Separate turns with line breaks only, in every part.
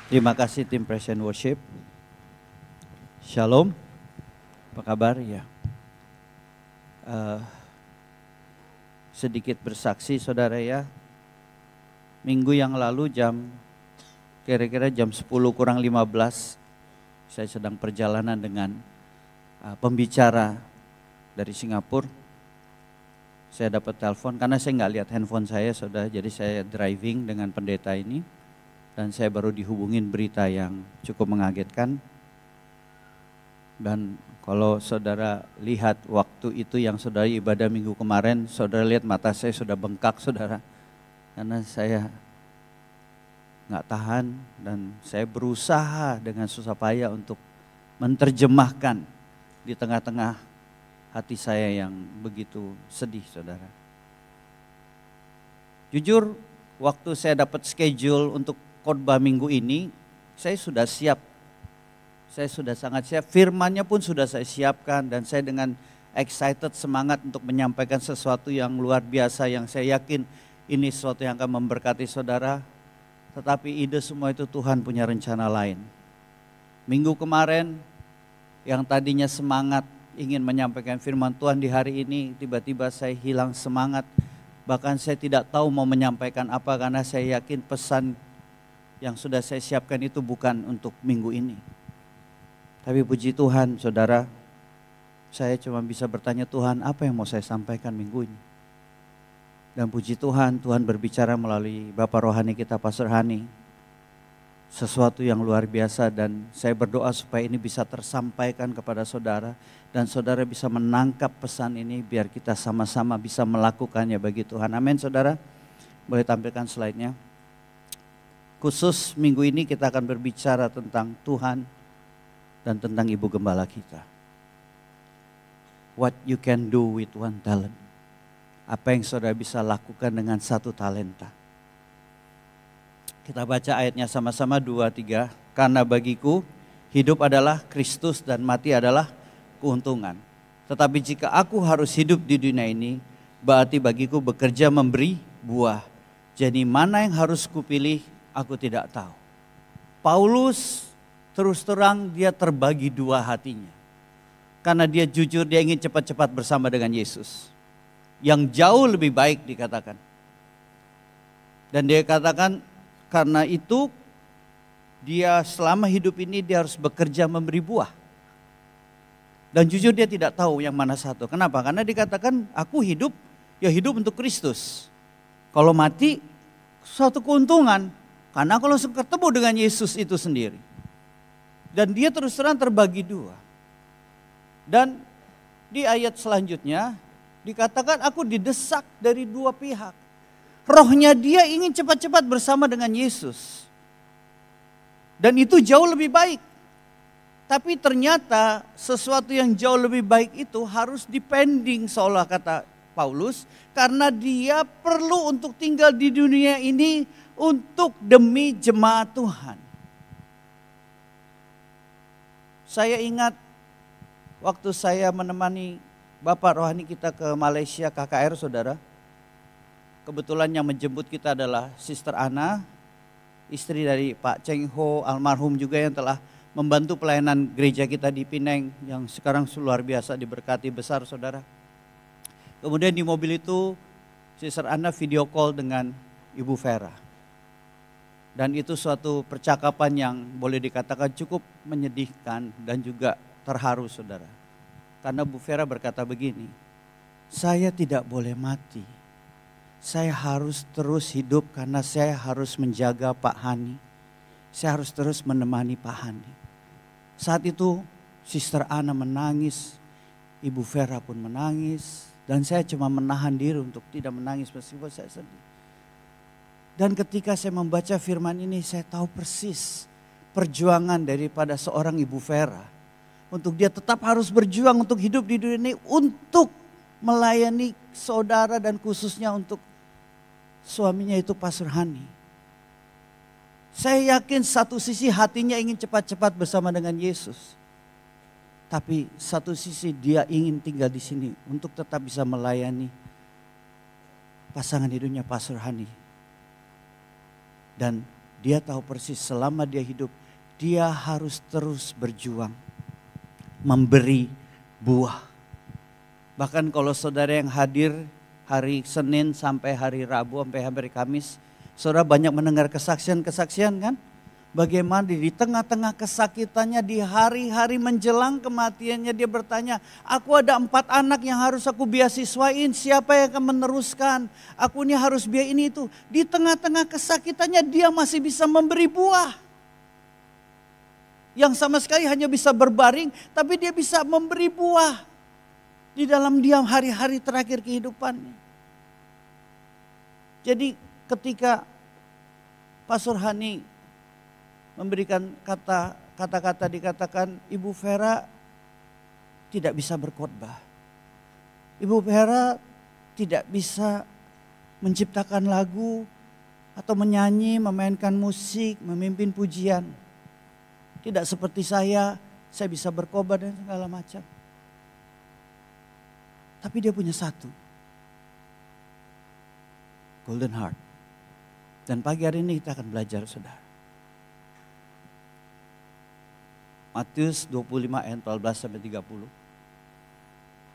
Terima kasih tim Praise and Worship. Shalom, apa kabar ya? Sedikit bersaksi saudara ya. Minggu yang lalu kira-kira jam 10 kurang 15 saya sedang perjalanan dengan pembicara dari Singapura. Saya dapat telepon karena saya nggak lihat handphone saya saudara, jadi saya driving dengan pendeta ini. Dan saya baru dihubungin berita yang cukup mengagetkan. Dan kalau saudara lihat waktu itu yang saudara ibadah minggu kemarin, saudara lihat mata saya sudah bengkak saudara. Karena saya nggak tahan dan saya berusaha dengan susah payah untuk menerjemahkan di tengah-tengah hati saya yang begitu sedih saudara. Jujur waktu saya dapat schedule untuk khotbah minggu ini, saya sudah siap. Saya sudah sangat siap, firmannya pun sudah saya siapkan dan saya dengan excited, semangat untuk menyampaikan sesuatu yang luar biasa yang saya yakin ini sesuatu yang akan memberkati saudara. Tetapi ide semua itu Tuhan punya rencana lain. Minggu kemarin yang tadinya semangat ingin menyampaikan firman Tuhan di hari ini, tiba-tiba saya hilang semangat. Bahkan saya tidak tahu mau menyampaikan apa karena saya yakin pesan yang sudah saya siapkan itu bukan untuk minggu ini. Tapi puji Tuhan saudara, saya cuma bisa bertanya Tuhan apa yang mau saya sampaikan minggu ini. Dan puji Tuhan, Tuhan berbicara melalui Bapak Rohani kita Pastor Hani. Sesuatu yang luar biasa dan saya berdoa supaya ini bisa tersampaikan kepada saudara. Dan saudara bisa menangkap pesan ini biar kita sama-sama bisa melakukannya bagi Tuhan. Amin saudara, boleh tampilkan slide-nya. Khusus minggu ini kita akan berbicara tentang Tuhan dan tentang Ibu Gembala kita. What you can do with one talent. Apa yang saudara bisa lakukan dengan satu talenta. Kita baca ayatnya sama-sama 2-3. Karena bagiku hidup adalah Kristus dan mati adalah keuntungan. Tetapi jika aku harus hidup di dunia ini, berarti bagiku bekerja memberi buah. Jadi mana yang harus kupilih? Aku tidak tahu. Paulus terus terang dia terbagi dua hatinya. Karena dia jujur dia ingin cepat-cepat bersama dengan Yesus. Yang jauh lebih baik dikatakan. Dan dia katakan karena itu dia selama hidup ini dia harus bekerja memberi buah. Dan jujur dia tidak tahu yang mana satu. Kenapa? Karena dikatakan aku hidup, ya hidup untuk Kristus. Kalau mati suatu keuntungan. Karena kalau ketemu dengan Yesus itu sendiri. Dan dia terus terang terbagi dua. Dan di ayat selanjutnya dikatakan aku didesak dari dua pihak. Rohnya dia ingin cepat-cepat bersama dengan Yesus. Dan itu jauh lebih baik. Tapi ternyata sesuatu yang jauh lebih baik itu harus depending seolah kata Paulus. Karena dia perlu untuk tinggal di dunia ini untuk demi jemaat Tuhan. Saya ingat waktu saya menemani Bapak Rohani kita ke Malaysia KKR saudara. Kebetulan yang menjemput kita adalah Sister Ana, istri dari Pak Cheng Ho almarhum juga yang telah membantu pelayanan gereja kita di Penang yang sekarang luar biasa diberkati besar saudara. Kemudian di mobil itu Sister Ana video call dengan Ibu Vera. Dan itu suatu percakapan yang boleh dikatakan cukup menyedihkan dan juga terharu saudara. Karena Bu Vera berkata begini, saya tidak boleh mati. Saya harus terus hidup karena saya harus menjaga Pak Hani. Saya harus terus menemani Pak Hani. Saat itu Sister Ana menangis, Ibu Vera pun menangis. Dan saya cuma menahan diri untuk tidak menangis meskipun saya sedih. Dan ketika saya membaca firman ini saya tahu persis perjuangan daripada seorang Ibu Vera. Untuk dia tetap harus berjuang untuk hidup di dunia ini untuk melayani saudara dan khususnya untuk suaminya itu Pastor Hani. Saya yakin satu sisi hatinya ingin cepat-cepat bersama dengan Yesus. Tapi satu sisi dia ingin tinggal di sini untuk tetap bisa melayani pasangan hidupnya Pastor Hani. Dan dia tahu persis selama dia hidup, dia harus terus berjuang, memberi buah. Bahkan kalau saudara yang hadir hari Senin sampai hari Rabu, sampai hari Kamis, saudara banyak mendengar kesaksian-kesaksian kan? Bagaimana di tengah-tengah kesakitannya, di hari-hari menjelang kematiannya dia bertanya, aku ada 4 anak yang harus aku beasiswain, siapa yang akan meneruskan? Aku ini harus biaya ini itu. Di tengah-tengah kesakitannya dia masih bisa memberi buah. Yang sama sekali hanya bisa berbaring, tapi dia bisa memberi buah. Di dalam diam hari-hari terakhir kehidupannya. Jadi ketika Pastor Hani memberikan kata-kata dikatakan Ibu Vera tidak bisa berkhotbah. Ibu Vera tidak bisa menciptakan lagu atau menyanyi, memainkan musik, memimpin pujian. Tidak seperti saya bisa berkhotbah dan segala macam. Tapi dia punya satu, golden heart. Dan pagi hari ini kita akan belajar, saudara. Matius 25 ayat 14 sampai 30.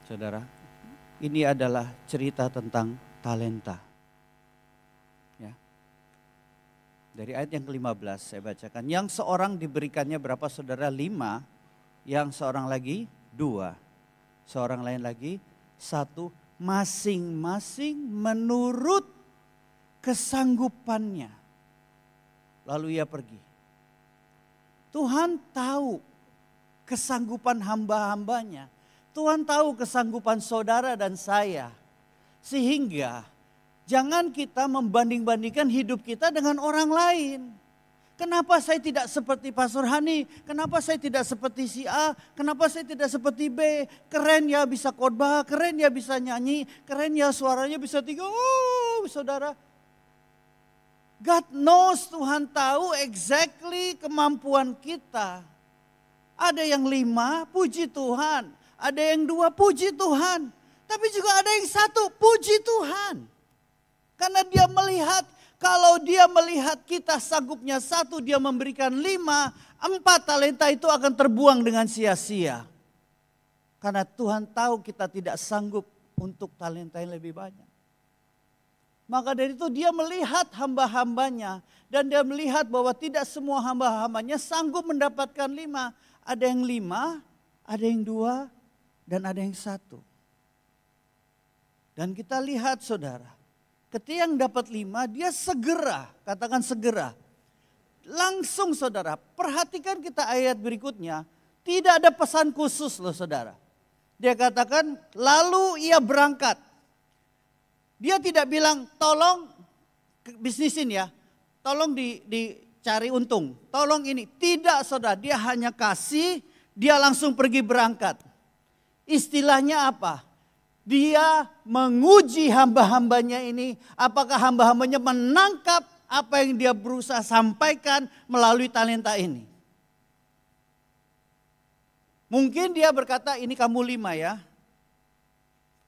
Saudara, ini adalah cerita tentang talenta. Ya. Dari ayat yang ke-15 saya bacakan. Yang seorang diberikannya berapa saudara? 5. Yang seorang lagi 2. Seorang lain lagi 1. Masing-masing menurut kesanggupannya. Lalu ia pergi. Tuhan tahu kesanggupan hamba-hambanya. Tuhan tahu kesanggupan saudara dan saya. Sehingga jangan kita membanding-bandingkan hidup kita dengan orang lain. Kenapa saya tidak seperti Pastor Hani? Kenapa saya tidak seperti si A? Kenapa saya tidak seperti B? Keren ya bisa khotbah, keren ya bisa nyanyi, keren ya suaranya bisa 3. Oh saudara. God knows, Tuhan tahu exactly kemampuan kita. Ada yang 5, puji Tuhan. Ada yang 2, puji Tuhan. Tapi juga ada yang 1, puji Tuhan. Karena dia melihat, kalau dia melihat kita sanggupnya 1, dia memberikan 5, 4 talenta itu akan terbuang dengan sia-sia. Karena Tuhan tahu kita tidak sanggup untuk talenta yang lebih banyak. Maka dari itu dia melihat hamba-hambanya. Dan dia melihat bahwa tidak semua hamba-hambanya sanggup mendapatkan 5. Ada yang 5, ada yang 2, dan ada yang 1. Dan kita lihat saudara. Ketika yang dapat 5 dia segera, katakan segera. Langsung saudara, perhatikan kita ayat berikutnya. Tidak ada pesan khusus loh saudara. Dia katakan lalu ia berangkat. Dia tidak bilang tolong bisnisin ya, tolong dicari untung, tolong ini. Tidak saudara, dia hanya kasih, dia langsung pergi berangkat. Istilahnya apa? Dia menguji hamba-hambanya ini, apakah hamba-hambanya menangkap apa yang dia berusaha sampaikan melalui talenta ini. Mungkin dia berkata ini kamu 5 ya,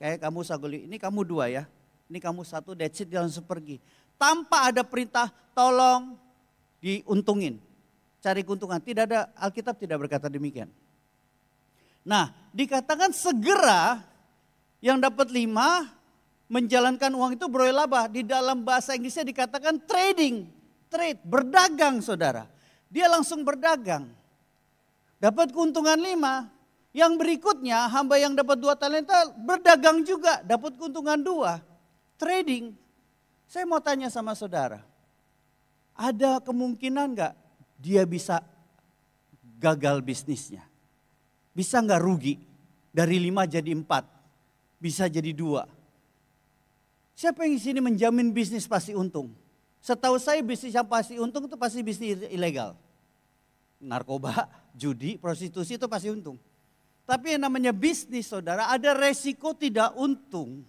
kayak kamu saguli, ini kamu 2 ya. Ini kamu 1, that's it, dia langsung pergi. Tanpa ada perintah, tolong diuntungin. Cari keuntungan. Tidak ada, Alkitab tidak berkata demikian. Nah, dikatakan segera yang dapat 5 menjalankan uang itu beroleh laba. Di dalam bahasa Inggrisnya dikatakan trading. Trade, berdagang saudara. Dia langsung berdagang. Dapat keuntungan 5. Yang berikutnya hamba yang dapat 2 talenta berdagang juga. Dapat keuntungan 2. Trading, saya mau tanya sama saudara, ada kemungkinan gak dia bisa gagal bisnisnya? Bisa gak rugi dari 5 jadi 4, bisa jadi 2? Siapa yang di sini menjamin bisnis pasti untung? Setahu saya bisnis yang pasti untung itu pasti bisnis ilegal. Narkoba, judi, prostitusi itu pasti untung. Tapi yang namanya bisnis saudara ada resiko tidak untung.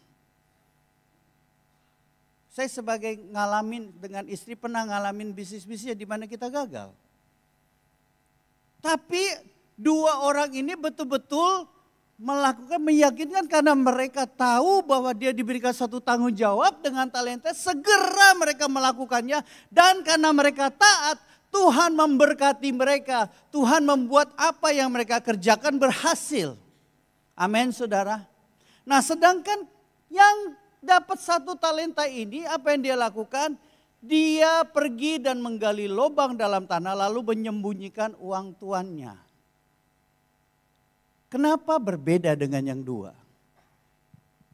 Saya sebagai ngalamin dengan istri pernah ngalamin bisnis-bisnisnya di mana kita gagal. Tapi 2 orang ini betul-betul melakukan, meyakinkan karena mereka tahu bahwa dia diberikan satu tanggung jawab dengan talenta, segera mereka melakukannya. Dan karena mereka taat, Tuhan memberkati mereka. Tuhan membuat apa yang mereka kerjakan berhasil. Amin, saudara. Nah, sedangkan yang dapat satu talenta ini, apa yang dia lakukan? Dia pergi dan menggali lubang dalam tanah lalu menyembunyikan uang tuannya. Kenapa berbeda dengan yang dua?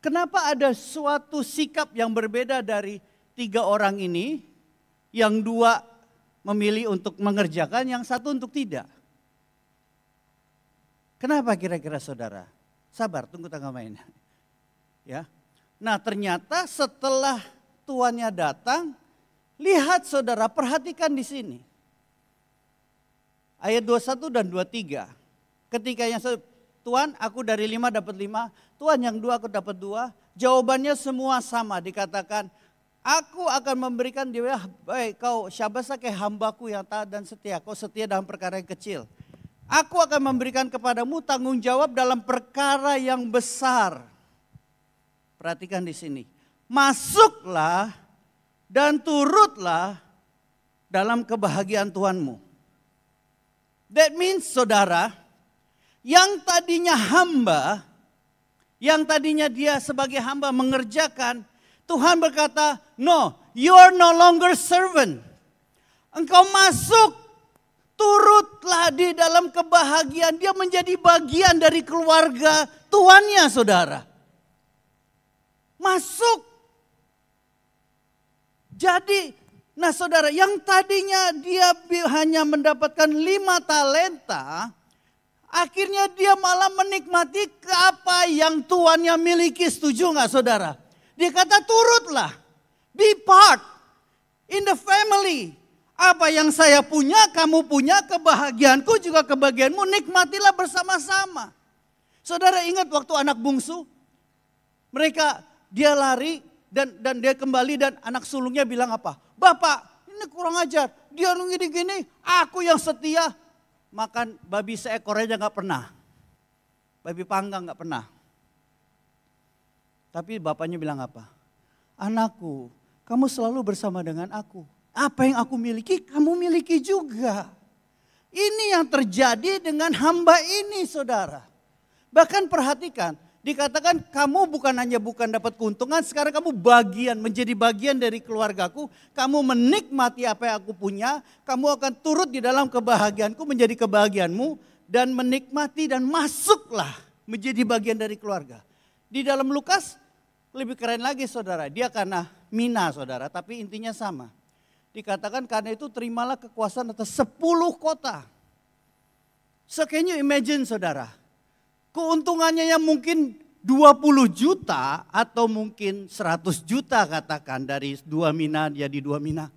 Kenapa ada suatu sikap yang berbeda dari tiga orang ini? Yang dua memilih untuk mengerjakan, yang satu untuk tidak. Kenapa kira-kira saudara? Sabar, tunggu tanggal mainnya. Ya. Nah, ternyata setelah tuannya datang, lihat saudara, perhatikan di sini. Ayat 21 dan 23. Ketika yang Tuhan, aku dari 5 dapat 5. Tuhan, yang 2 aku dapat 2. Jawabannya semua sama, dikatakan, aku akan memberikan dia, baik kau syabasake hambaku yang taat dan setia. Kau setia dalam perkara yang kecil. Aku akan memberikan kepadamu tanggung jawab dalam perkara yang besar. Perhatikan di sini. Masuklah dan turutlah dalam kebahagiaan Tuhanmu. That means, saudara, yang tadinya hamba, yang tadinya dia sebagai hamba mengerjakan, Tuhan berkata, no, you are no longer servant. Engkau masuk, turutlah di dalam kebahagiaan. Dia menjadi bagian dari keluarga tuannya, saudara. Masuk. Jadi, nah saudara, yang tadinya dia hanya mendapatkan 5 talenta, akhirnya dia malah menikmati apa yang tuannya miliki. Setuju gak saudara? Dia kata turutlah. Be part in the family. Apa yang saya punya, kamu punya, kebahagiaanku juga kebahagiaanmu. Nikmatilah bersama-sama. Saudara ingat waktu anak bungsu? Dia lari dan dia kembali dan anak sulungnya bilang apa? Bapak, ini kurang ajar. Dia gini-gini, aku yang setia. Makan babi seekor aja gak pernah. Babi panggang gak pernah. Tapi bapaknya bilang apa? Anakku, kamu selalu bersama dengan aku. Apa yang aku miliki, kamu miliki juga. Ini yang terjadi dengan hamba ini, saudara. Bahkan perhatikan, dikatakan kamu bukan dapat keuntungan, sekarang kamu menjadi bagian dari keluargaku. Kamu menikmati apa yang aku punya, kamu akan turut di dalam kebahagiaanku menjadi kebahagiaanmu. Dan menikmati dan masuklah menjadi bagian dari keluarga. Di dalam Lukas lebih keren lagi saudara, dia karena mina saudara, tapi intinya sama. Dikatakan karena itu terimalah kekuasaan atas 10 kota. So can you imagine saudara? Keuntungannya yang mungkin 20 juta atau mungkin 100 juta katakan dari 2 mina jadi 2 mina.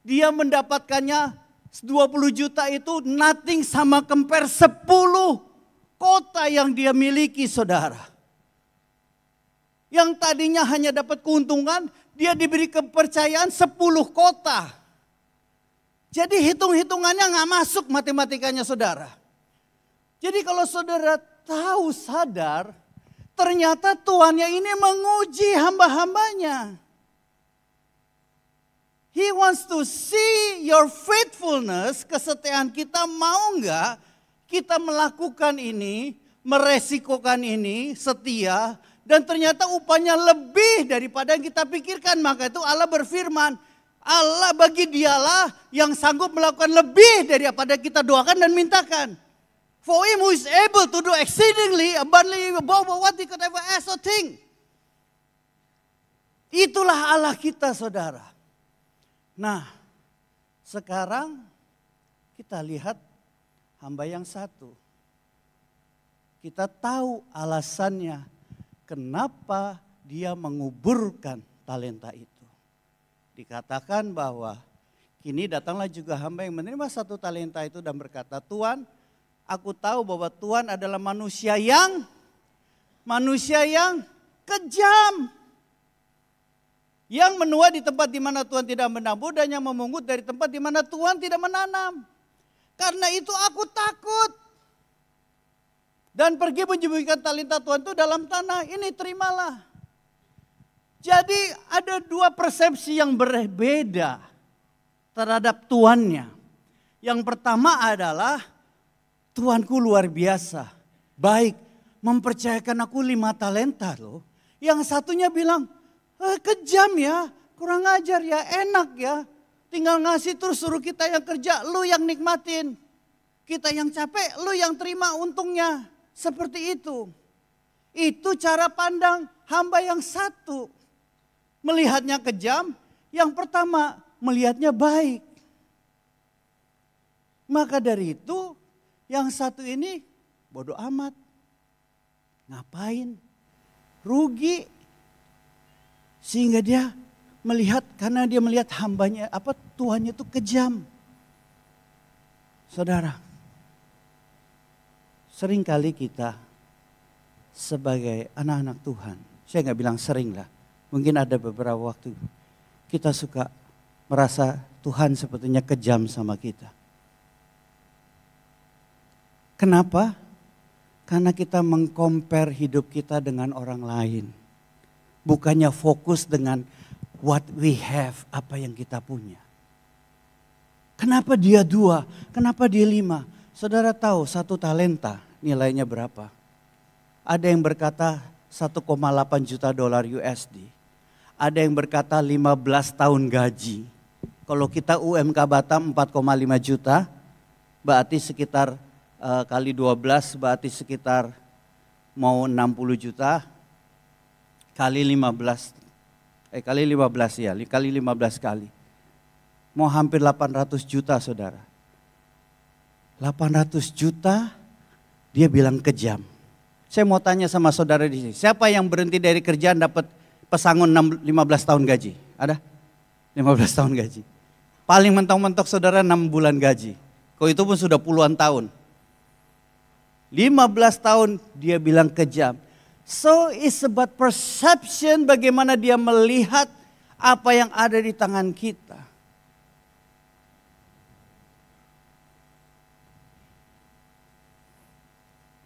Dia mendapatkannya 20 juta itu nothing sama compare 10 kota yang dia miliki saudara. Yang tadinya hanya dapat keuntungan, dia diberi kepercayaan 10 kota. Jadi hitung-hitungannya gak masuk matematikanya saudara. Jadi kalau saudara tahu sadar, ternyata tuannya ini menguji hamba-hambanya. He wants to see your faithfulness, kesetiaan kita, mau enggak kita melakukan ini, meresikokan ini, setia, dan ternyata upahnya lebih daripada yang kita pikirkan. Maka itu Allah berfirman, Allah bagi dialah yang sanggup melakukan lebih daripada kita doakan dan mintakan. For him who is able to do exceedingly abundantly above what he could ever ask or think. Itulah Allah kita saudara. Nah sekarang kita lihat hamba yang satu. Kita tahu alasannya kenapa dia menguburkan talenta itu. Dikatakan bahwa kini datanglah juga hamba yang menerima 1 talenta itu dan berkata, Tuhan, aku tahu bahwa Tuhan adalah manusia yang kejam. Yang menua di tempat di mana Tuhan tidak menabur dan yang memungut dari tempat di mana Tuhan tidak menanam. Karena itu aku takut. Dan pergi menyembunyikan talenta Tuhan itu dalam tanah. Ini terimalah. Jadi ada dua persepsi yang berbeda terhadap tuannya. Yang pertama adalah Tuanku luar biasa, baik, mempercayakan aku 5 talenta loh. Yang satunya bilang, kejam ya, kurang ajar ya, enak ya. Tinggal ngasih terus suruh kita yang kerja, lu yang nikmatin. Kita yang capek, lu yang terima untungnya. Seperti itu. Itu cara pandang hamba yang satu. Melihatnya kejam, yang pertama melihatnya baik. Maka dari itu yang satu ini bodoh amat. Ngapain? Rugi. Sehingga dia melihat, karena dia melihat hambanya, Tuhannya itu kejam. Saudara, seringkali kita sebagai anak-anak Tuhan, saya nggak bilang sering lah, mungkin ada beberapa waktu kita suka merasa Tuhan sepertinya kejam sama kita. Kenapa? Karena kita meng-compare hidup kita dengan orang lain. Bukannya fokus dengan what we have, apa yang kita punya. Kenapa dia 2? Kenapa dia 5? Saudara tahu 1 talenta nilainya berapa? Ada yang berkata 1,8 juta dolar USD. Ada yang berkata 15 tahun gaji. Kalau kita UMK Batam 4,5 juta, berarti sekitar kali 12 berarti sekitar mau 60 juta kali 15 ya, kali 15 kali. Mau hampir 800 juta saudara. 800 juta dia bilang kejam. Saya mau tanya sama saudara di sini, siapa yang berhenti dari kerjaan dapat pesangon 15 tahun gaji? Ada? 15 tahun gaji. Paling mentok-mentok saudara 6 bulan gaji. Kalau itu pun sudah puluhan tahun. 15 tahun dia bilang kejam. So it's about perception, bagaimana dia melihat apa yang ada di tangan kita.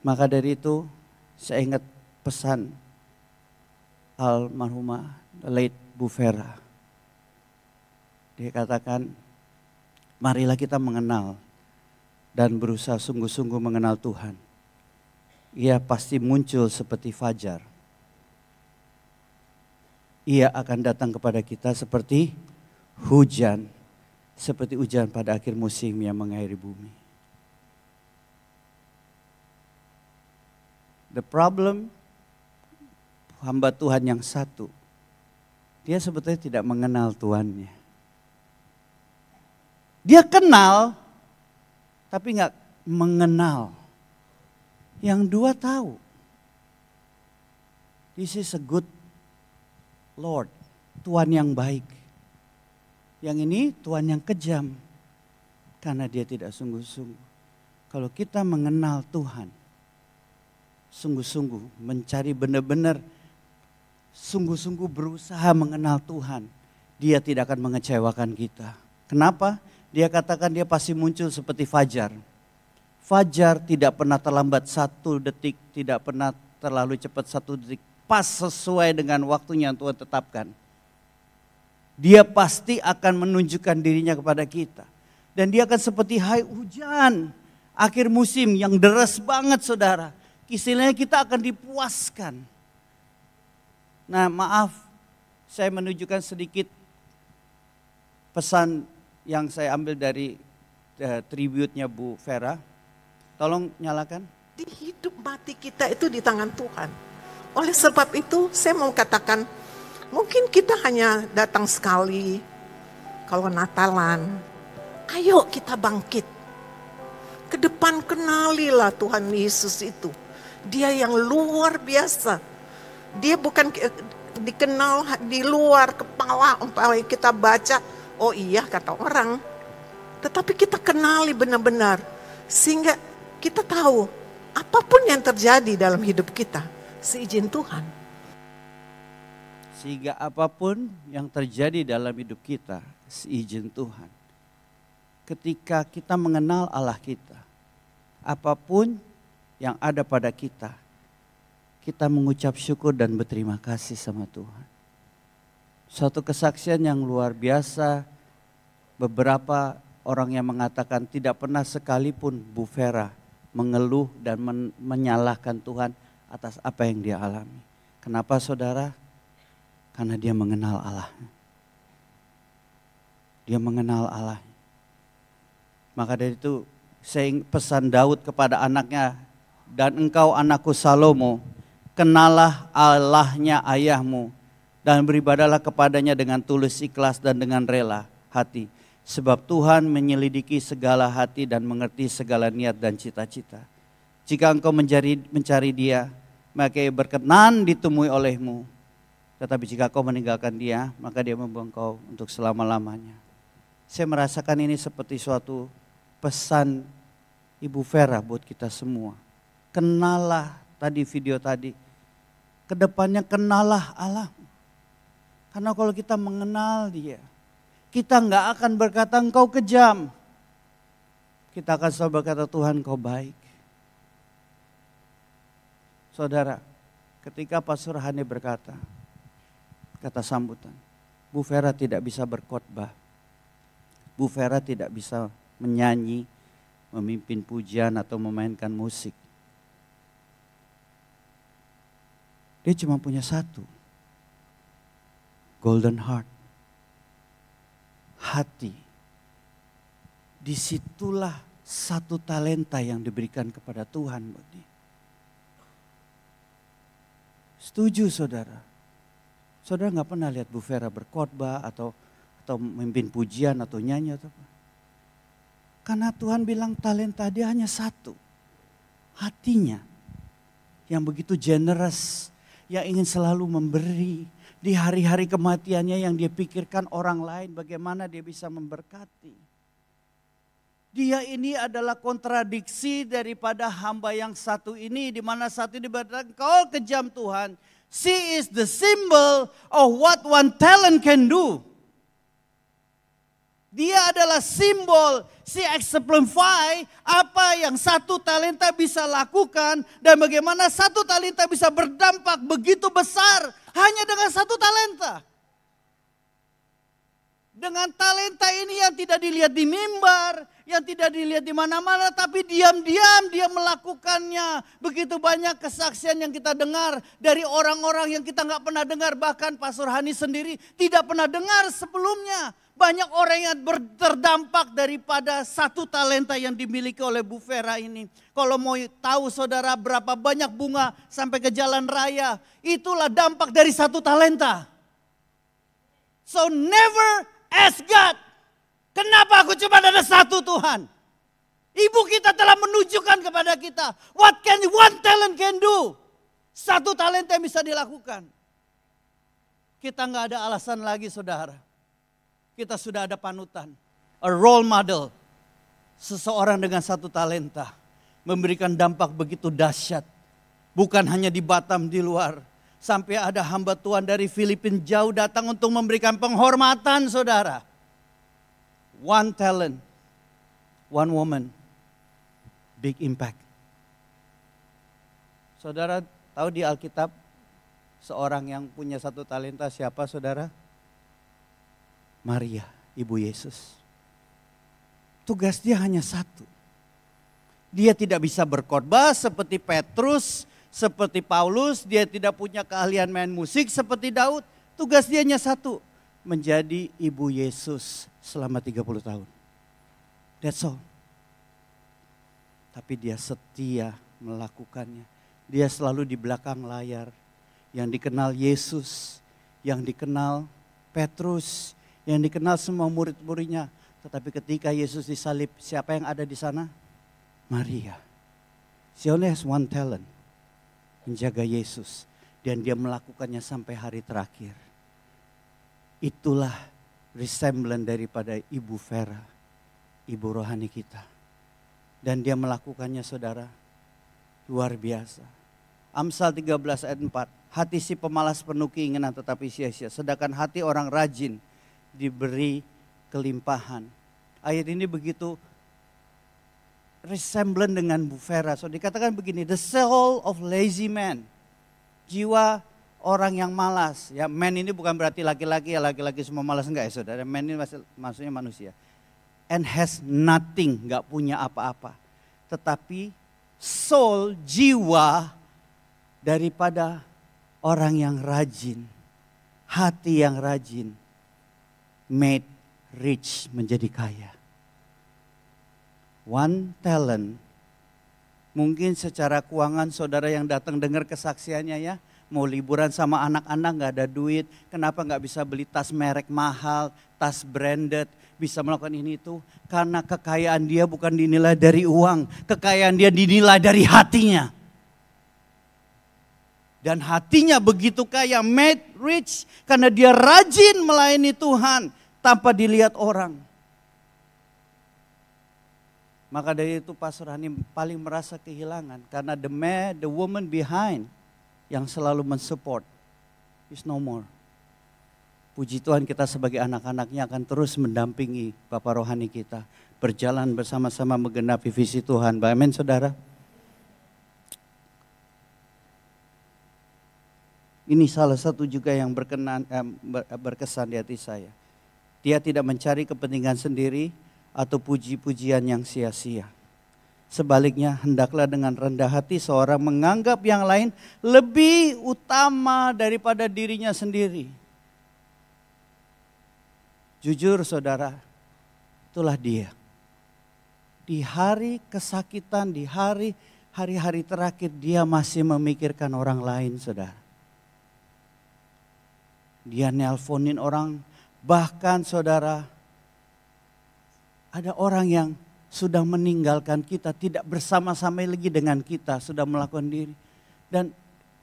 Maka dari itu saya ingat pesan almarhumah late Bu Vera. Dia katakan, marilah kita mengenal dan berusaha sungguh-sungguh mengenal Tuhan. Ia pasti muncul seperti fajar. Ia akan datang kepada kita seperti hujan. Seperti hujan pada akhir musim yang mengairi bumi. The problem, hamba Tuhan yang satu, dia sebetulnya tidak mengenal Tuhannya. Dia kenal, tapi nggak mengenal. Yang 2 tahu, this is a good Lord, Tuhan yang baik. Yang ini Tuhan yang kejam, karena dia tidak sungguh-sungguh. Kalau kita mengenal Tuhan, sungguh-sungguh mencari benar-benar, sungguh-sungguh berusaha mengenal Tuhan, dia tidak akan mengecewakan kita. Kenapa? Dia katakan dia pasti muncul seperti fajar. Fajar tidak pernah terlambat 1 detik, tidak pernah terlalu cepat 1 detik. Pas sesuai dengan waktunya yang Tuhan tetapkan. Dia pasti akan menunjukkan dirinya kepada kita. Dan dia akan seperti hujan akhir musim yang deras banget saudara. Istilahnya kita akan dipuaskan. Nah maaf, saya menunjukkan sedikit pesan yang saya ambil dari tribute-nya Bu Vera. Tolong nyalakan.
Di hidup mati kita itu di tangan Tuhan. Oleh sebab itu saya mau katakan, mungkin kita hanya datang sekali kalau Natalan. Ayo kita bangkit. Ke depan kenalilah Tuhan Yesus itu. Dia yang luar biasa. Dia bukan dikenal di luar kepala, umpamanya kita baca, oh iya kata orang. Tetapi kita kenali benar-benar. Sehingga kita tahu apapun yang terjadi dalam hidup kita, seizin Tuhan.
Sehingga apapun yang terjadi dalam hidup kita, seizin Tuhan. Ketika kita mengenal Allah kita, apapun yang ada pada kita, kita mengucap syukur dan berterima kasih sama Tuhan. Suatu kesaksian yang luar biasa, beberapa orang yang mengatakan tidak pernah sekalipun Bu Vera mengeluh dan menyalahkan Tuhan atas apa yang dia alami. Kenapa saudara? Karena dia mengenal Allah. Dia mengenal Allah. Maka dari itu saya pesan Daud kepada anaknya, dan engkau anakku Salomo, kenalah Allahnya ayahmu dan beribadalah kepadanya dengan tulus ikhlas dan dengan rela hati. Sebab Tuhan menyelidiki segala hati dan mengerti segala niat dan cita-cita. Jika engkau mencari dia, maka ia berkenan ditemui olehmu. Tetapi jika kau meninggalkan dia, maka dia membuang kau untuk selama-lamanya. Saya merasakan ini seperti suatu pesan Ibu Vera buat kita semua. Kenalah tadi video tadi. Kedepannya kenalah Allah. Karena kalau kita mengenal dia, kita nggak akan berkata engkau kejam. Kita akan selalu berkata Tuhan kau baik. Saudara, ketika Pastor Hani berkata, kata sambutan, Bu Vera tidak bisa berkhotbah. Bu Vera tidak bisa menyanyi, memimpin pujian atau memainkan musik. Dia cuma punya satu, golden heart, hati. Disitulah satu talenta yang diberikan kepada Tuhan buat dia. Setuju saudara? Saudara nggak pernah lihat Bu Vera berkhotbah atau memimpin pujian atau nyanyi atau apa? Karena Tuhan bilang talenta dia hanya satu. Hatinya yang begitu generous, yang ingin selalu memberi. Di hari-hari kematiannya yang dia pikirkan orang lain bagaimana dia bisa memberkati. Dia ini adalah kontradiksi daripada hamba yang satu ini. Di mana satu ini berkata, kau kejam Tuhan. She is the symbol of what one talent can do. Dia adalah simbol, si exemplify apa yang satu talenta bisa lakukan dan bagaimana satu talenta bisa berdampak begitu besar hanya dengan satu talenta. Dengan talenta ini yang tidak dilihat di mimbar, yang tidak dilihat di mana-mana, tapi diam-diam dia melakukannya. Begitu banyak kesaksian yang kita dengar dari orang-orang yang kita nggak pernah dengar, bahkan Pastor Hani sendiri tidak pernah dengar sebelumnya. Banyak orang yang terdampak daripada satu talenta yang dimiliki oleh Bu Vera ini. Kalau mau tahu saudara berapa banyak bunga sampai ke jalan raya, itulah dampak dari satu talenta. So never ask God, kenapa aku cuma ada satu Tuhan? Ibu kita telah menunjukkan kepada kita, what can one talent can do? Satu talenta yang bisa dilakukan. Kita nggak ada alasan lagi saudara. Kita sudah ada panutan, a role model. Seseorang dengan satu talenta memberikan dampak begitu dahsyat. Bukan hanya di Batam, di luar. Sampai ada hamba Tuhan dari Filipina jauh datang untuk memberikan penghormatan saudara. One talent, one woman, big impact. Saudara tahu di Alkitab seorang yang punya satu talenta siapa saudara? Maria, ibu Yesus. Tugas dia hanya satu. Dia tidak bisa berkhotbah seperti Petrus, seperti Paulus. Dia tidak punya keahlian main musik seperti Daud. Tugas dia hanya satu. Menjadi ibu Yesus selama 30 tahun. That's all. Tapi dia setia melakukannya. Dia selalu di belakang layar. Yang dikenal Yesus, yang dikenal Petrus, yang dikenal semua murid-muridnya. Tetapi ketika Yesus disalib, siapa yang ada di sana? Maria. She only has one talent. Menjaga Yesus. Dan dia melakukannya sampai hari terakhir. Itulah resemblan daripada Ibu Vera. Ibu rohani kita. Dan dia melakukannya saudara. Luar biasa. Amsal 13 ayat 4. Hati si pemalas penuh keinginan tetapi sia-sia. Sedangkan hati orang rajin diberi kelimpahan. Ayat ini begitu resemblant dengan Bu Vera. So dikatakan begini, the soul of lazy man. Jiwa orang yang malas. Ya, man ini bukan berarti laki-laki, ya laki-laki semua malas, enggak ya saudara. Man ini maksudnya manusia. And has nothing, enggak punya apa-apa. Tetapi soul, jiwa daripada orang yang rajin, hati yang rajin, made rich, menjadi kaya. One talent, mungkin secara keuangan saudara yang datang dengar kesaksiannya ya, mau liburan sama anak-anak gak ada duit, kenapa gak bisa beli tas merek mahal, tas branded, bisa melakukan ini itu. Karena kekayaan dia bukan dinilai dari uang, kekayaan dia dinilai dari hatinya. Dan hatinya begitu kaya, made rich, karena dia rajin melayani Tuhan tanpa dilihat orang. Maka dari itu Pastor Hani paling merasa kehilangan, karena the woman behind yang selalu mensupport is no more. Puji Tuhan, kita sebagai anak-anaknya akan terus mendampingi Bapak rohani kita, berjalan bersama-sama menggenapi visi Tuhan. Amin saudara. Ini salah satu juga yang berkesan di hati saya. Dia tidak mencari kepentingan sendiri atau puji-pujian yang sia-sia. Sebaliknya, hendaklah dengan rendah hati seorang menganggap yang lain lebih utama daripada dirinya sendiri. Jujur saudara, itulah dia. Di hari kesakitan, di hari-hari terakhir dia masih memikirkan orang lain saudara. Dia nelponin orang, bahkan saudara, ada orang yang sudah meninggalkan kita, tidak bersama-sama lagi dengan kita, sudah melakukan diri. Dan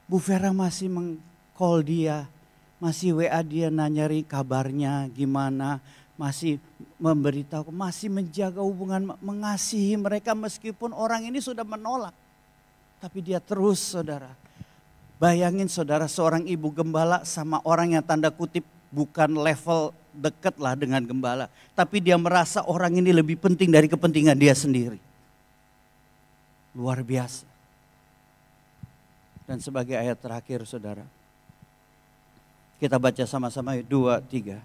Bu Vera masih meng-call dia, masih WA dia nanyari kabarnya gimana, masih memberitahu, masih menjaga hubungan, mengasihi mereka meskipun orang ini sudah menolak. Tapi dia terus saudara. Bayangin saudara, seorang ibu gembala sama orang yang tanda kutip bukan level dekat lah dengan gembala. Tapi dia merasa orang ini lebih penting dari kepentingan dia sendiri. Luar biasa. Dan sebagai ayat terakhir saudara, kita baca sama-sama 2, 3.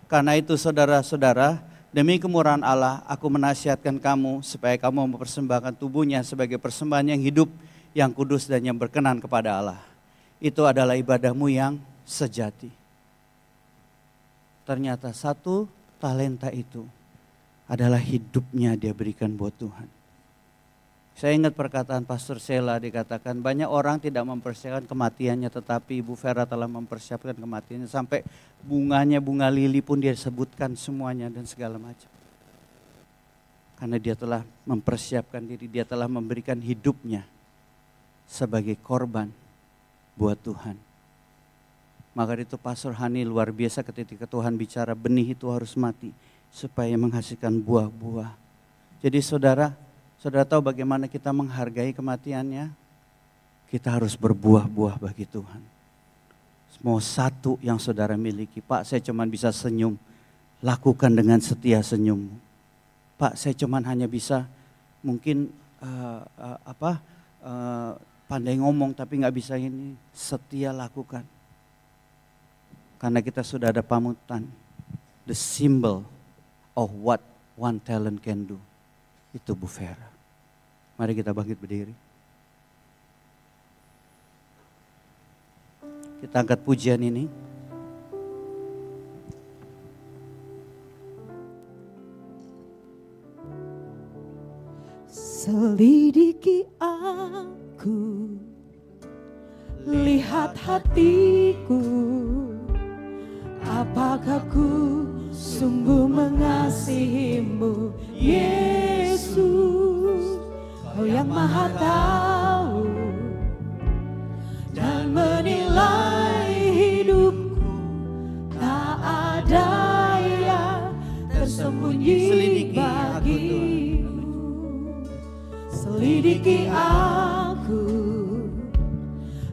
Karena itu saudara-saudara, demi kemurahan Allah aku menasihatkan kamu supaya kamu mempersembahkan tubuhnya sebagai persembahan yang hidup, yang kudus dan yang berkenan kepada Allah. Itu adalah ibadahmu yang sejati. Ternyata 1 talenta itu adalah hidupnya dia berikan buat Tuhan. Saya ingat perkataan Pastor Sela, dikatakan banyak orang tidak mempersiapkan kematiannya, tetapi Ibu Vera telah mempersiapkan kematiannya. Sampai bunganya, bunga lili pun dia sebutkan semuanya dan segala macam. Karena dia telah mempersiapkan diri, dia telah memberikan hidupnya sebagai korban buat Tuhan. Maka itu Pastor Hani luar biasa ketika Tuhan bicara benih itu harus mati supaya menghasilkan buah-buah. Jadi saudara tahu bagaimana kita menghargai kematiannya? Kita harus berbuah-buah bagi Tuhan. Mau satu yang saudara miliki, Pak saya cuma bisa senyum, lakukan dengan setia senyummu. Pak saya cuma hanya bisa mungkin pandai ngomong tapi gak bisa ini, setia lakukan. Karena kita sudah ada panutan, the symbol of what one talent can do. Itu Bu Vera. Mari kita bangkit berdiri. Kita angkat pujian ini.
Selidiki aku, lihat hatiku. Apakah ku sungguh mengasihimu, Yesus? Kau yang maha tahu dan menilai hidupku. Tak ada yang tersembunyi bagimu. Selidiki aku,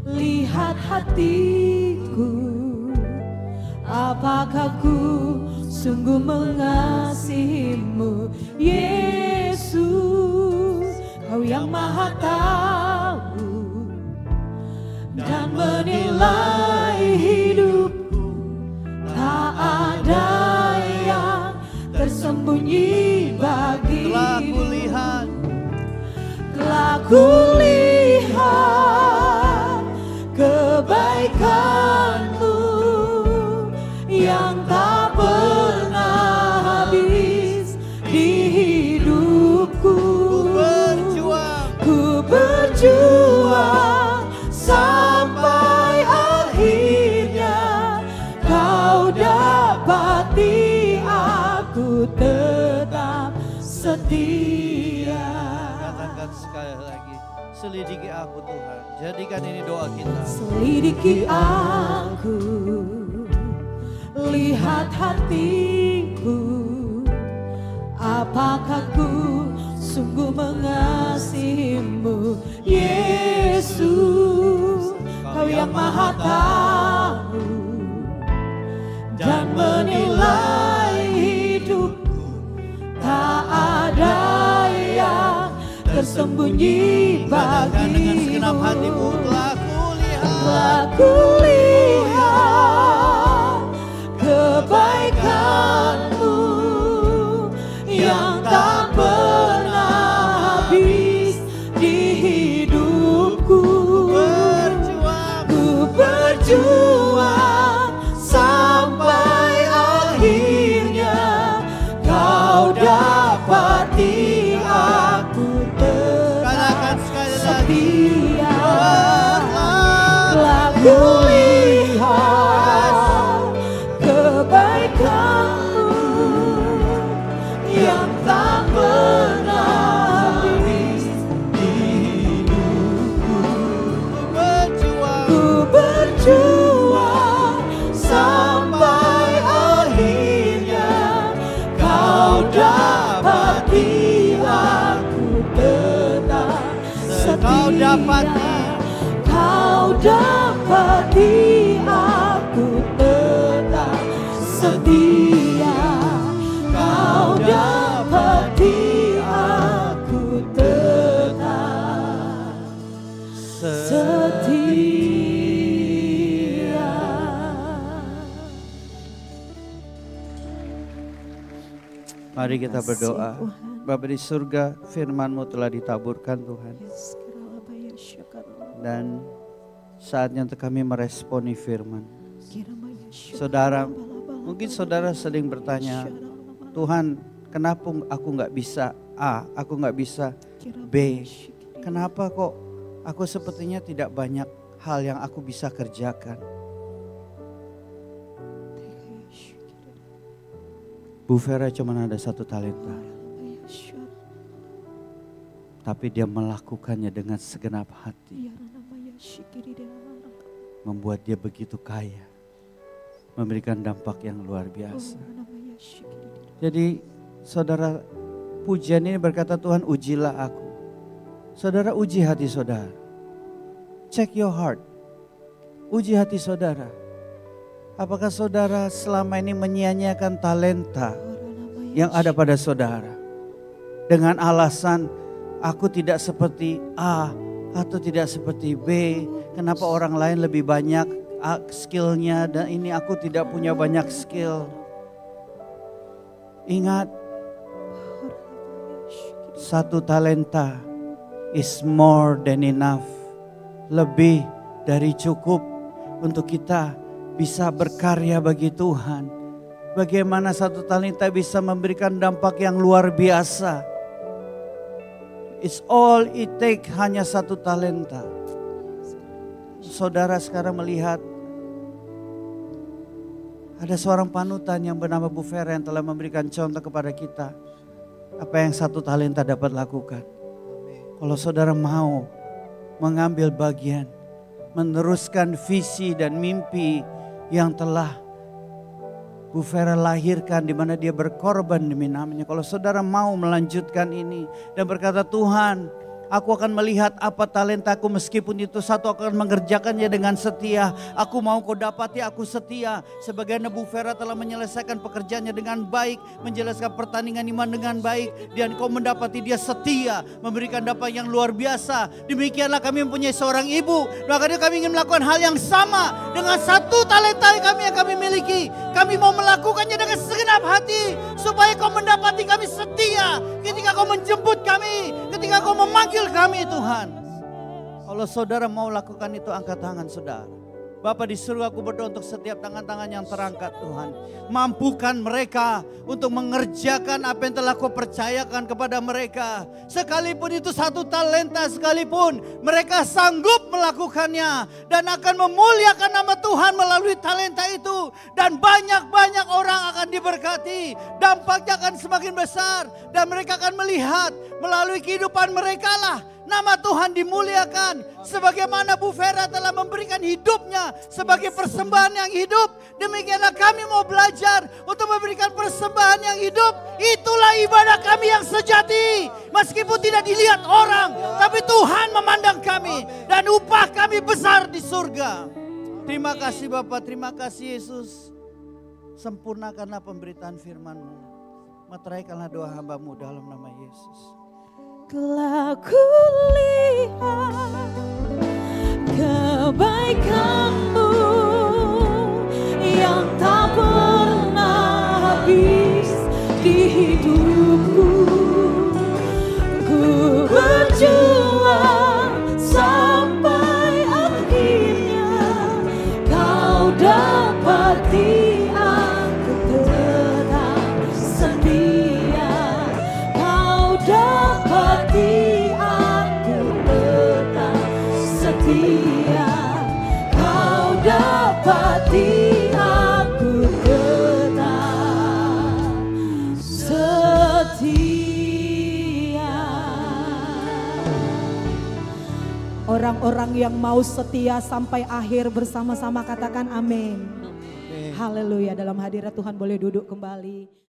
lihat hatiku. Apakah ku sungguh mengasihimu, Yesus? yang maha tahu dan menilai hidupku. Tak ada yang tersembunyi bagimu. Telah kulihat kebaikanmu yang tak pernah habis di hidupku. Ku berjuang sampai akhirnya kau dapati aku tetap setia.
Katakan sekali lagi, selidiki aku Tuhan. Jadikan ini doa kita.
Selidiki aku, lihat hatiku, apakah ku sungguh mengasihimu, Yesus. Kau yang maha tahu dan menilai hidupku. Tak ada yang tersembunyi bagimu.
Dengan segenap hatimu
Telah kulihat kebaikanmu yang tak pernah habis di hidupku. Ku berjuang sampai akhirnya kau dapati aku tetap setia. Telah kulihat kebaikanmu yang tak pernah habis di hidupku. Ku berjuang sampai akhirnya kau dapati aku tetap setia. Kau dapati aku tetap setia. Kau dapati aku tetap setia.
Mari kita berdoa. Bapa di surga, firman-Mu telah ditaburkan Tuhan. Dan saatnya untuk kami meresponi firman. Saudara, mungkin saudara sering bertanya, Tuhan, kenapa aku nggak bisa A, aku nggak bisa B? Kenapa kok aku sepertinya tidak banyak hal yang aku bisa kerjakan? Bu Vera cuma ada 1 talenta. Tapi dia melakukannya dengan segenap hati. Membuat dia begitu kaya. Memberikan dampak yang luar biasa. Jadi saudara, pujian ini berkata Tuhan ujilah aku. Saudara uji hati saudara. Check your heart. Uji hati saudara. Apakah saudara selama ini menyia-nyiakan talenta yang ada pada saudara? Dengan alasan aku tidak seperti A atau tidak seperti B. Kenapa orang lain lebih banyak skillnya dan ini aku tidak punya banyak skill. Ingat, 1 talenta is more than enough. Lebih dari cukup untuk kita bisa berkarya bagi Tuhan. Bagaimana 1 talenta bisa memberikan dampak yang luar biasa. It's all it take, hanya 1 talenta. Saudara sekarang melihat ada seorang panutan yang bernama Bu Vera yang telah memberikan contoh kepada kita. Apa yang 1 talenta dapat lakukan. Kalau saudara mau mengambil bagian, meneruskan visi dan mimpi yang telah Bu Vera lahirkan, di mana dia berkorban demi namanya. Kalau saudara mau melanjutkan ini dan berkata, Tuhan, Aku akan melihat apa talentaku, meskipun itu satu akan mengerjakannya dengan setia. Aku mau kau dapati aku setia. Sebagaimana Bu Vera telah menyelesaikan pekerjaannya dengan baik, menjelaskan pertandingan iman dengan baik, dan kau mendapati dia setia, memberikan dampak yang luar biasa. Demikianlah kami mempunyai seorang ibu, maka kami ingin melakukan hal yang sama dengan satu talenta yang kami miliki. Kami mau melakukannya dengan segenap hati, supaya kau mendapati kami setia ketika kau menjemput kami, ketika kau memanggil kami Tuhan. Kalau saudara mau lakukan itu, angkat tangan saudara. Bapa di surga, aku berdoa untuk setiap tangan-tangan yang terangkat Tuhan. Mampukan mereka untuk mengerjakan apa yang telah kau percayakan kepada mereka. Sekalipun itu satu talenta sekalipun, mereka sanggup melakukannya. Dan akan memuliakan nama Tuhan melalui talenta itu. Dan banyak-banyak orang akan diberkati. Dampaknya akan semakin besar. Dan mereka akan melihat melalui kehidupan mereka lah nama Tuhan dimuliakan. Sebagaimana Bu Vera telah memberikan hidupnya sebagai persembahan yang hidup, demikianlah kami mau belajar untuk memberikan persembahan yang hidup. Itulah ibadah kami yang sejati. Meskipun tidak dilihat orang, tapi Tuhan memandang kami dan upah kami besar di surga. Terima kasih Bapak, terima kasih Yesus. Sempurnakanlah pemberitaan firman-Mu. Materaikanlah doa hamba-Mu dalam nama Yesus.
Telah kulihat kebaikan-Mu yang tak pernah habis di hidupku. Ku berjuang sampai akhirnya Kau dapati aku tetap setia. Kau dapati aku tetap setia. Kau dapati aku tetap setia. Orang-orang yang mau setia sampai akhir bersama-sama katakan amin. Haleluya. Dalam hadirat Tuhan boleh duduk kembali.